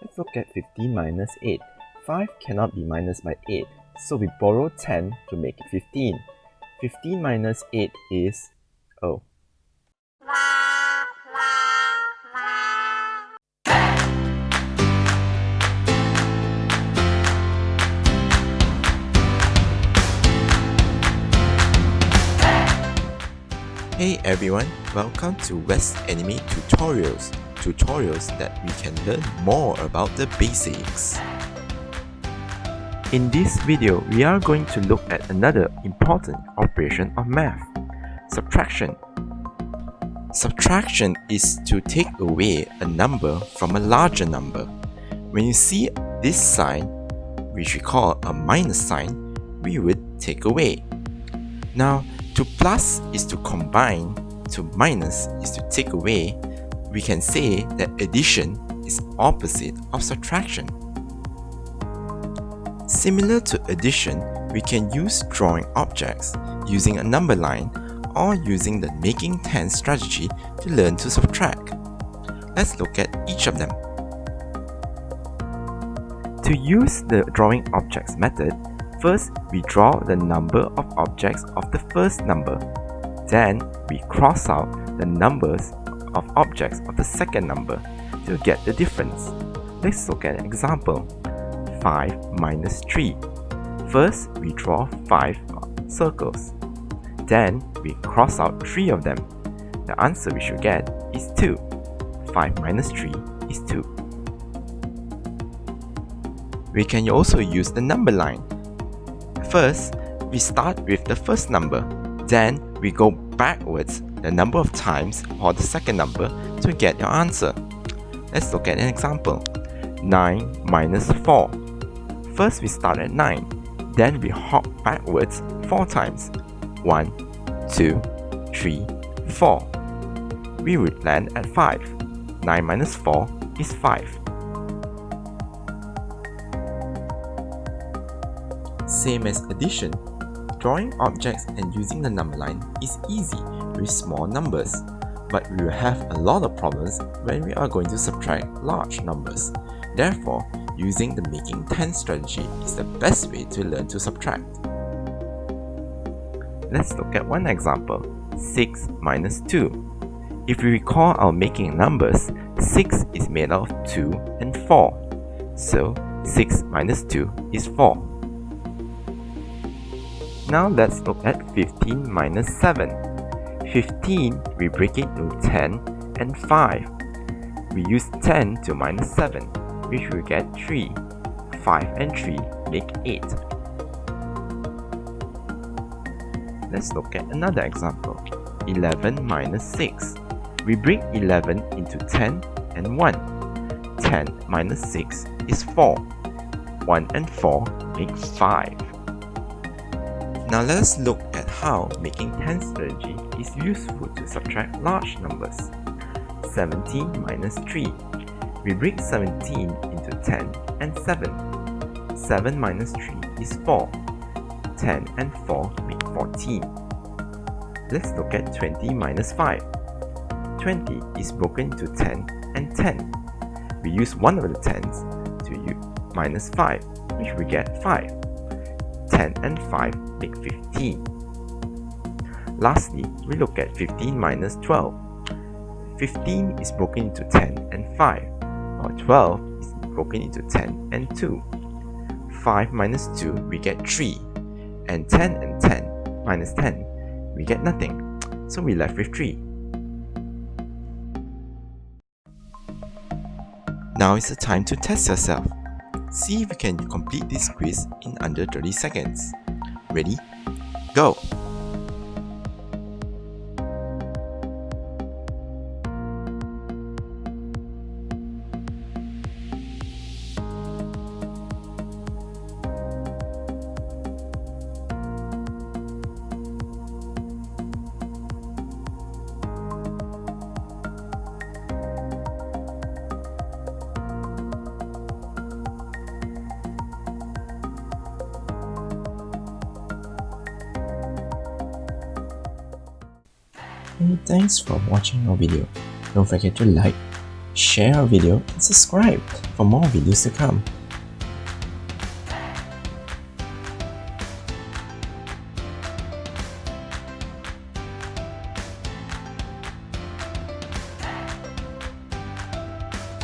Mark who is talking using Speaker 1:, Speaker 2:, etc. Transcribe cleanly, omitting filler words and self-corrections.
Speaker 1: Let's look at 15 minus 8. 5 cannot be minus by 8, so we borrow 10 to make it 15. 15 minus 8 is... oh.
Speaker 2: Hey everyone, welcome to Westanime tutorials that we can learn more about the basics.
Speaker 1: In this video, we are going to look at another important operation of math, subtraction.
Speaker 2: Subtraction is to take away a number from a larger number. When you see this sign, which we call a minus sign, we would take away. Now, to plus is to combine, to minus is to take away. We can say that addition is opposite of subtraction. Similar to addition, we can use drawing objects, using a number line, or using the making 10 strategy to learn to subtract. Let's look at each of them.
Speaker 1: To use the drawing objects method, first, we draw the number of objects of the first number. Then, we cross out the numbers of objects of the second number to get the difference. Let's look at an example. 5 minus 3. First, we draw 5 circles. Then, we cross out 3 of them. The answer we should get is 2. 5 minus 3 is 2.
Speaker 2: We can also use the number line. First, we start with the first number, then we go backwards the number of times for the second number to get your answer. Let's look at an example. 9 minus 4. First we start at 9, then we hop backwards 4 times. 1, 2, 3, 4. We would land at 5. 9 minus 4 is 5. Same as addition, drawing objects and using the number line is easy with small numbers, but we will have a lot of problems when we are going to subtract large numbers. Therefore, using the making 10 strategy is the best way to learn to subtract.
Speaker 1: Let's look at one example, 6 minus 2. If we recall our making numbers, 6 is made of 2 and 4. So, 6 minus 2 is 4. Now let's look at 15 minus 7. 15, we break it into 10 and 5. We use 10 to minus 7, which will get 3. 5 and 3 make 8. Let's look at another example. 11 minus 6. We break 11 into 10 and 1. 10 minus 6 is 4. 1 and 4 make 5.
Speaker 2: Now let us look at how making 10 strategy is useful to subtract large numbers. 17 minus 3. We break 17 into 10 and 7. 7 minus 3 is 4. 10 and 4 make 14. Let's look at 20 minus 5. 20 is broken into 10 and 10. We use one of the 10s to minus 5, which we get 5. 10 and 5 make 15. Lastly, we look at 15 minus 12. 15 is broken into 10 and 5, while 12 is broken into 10 and 2. 5 minus 2 we get 3, and 10 and 10 minus 10 we get nothing, so we left with 3. Now is the time to test yourself. See if you can complete this quiz in under 30 seconds. Ready? Go!
Speaker 1: Hey, thanks for watching our video. Don't forget to like,
Speaker 3: share our video, and subscribe for more videos to come.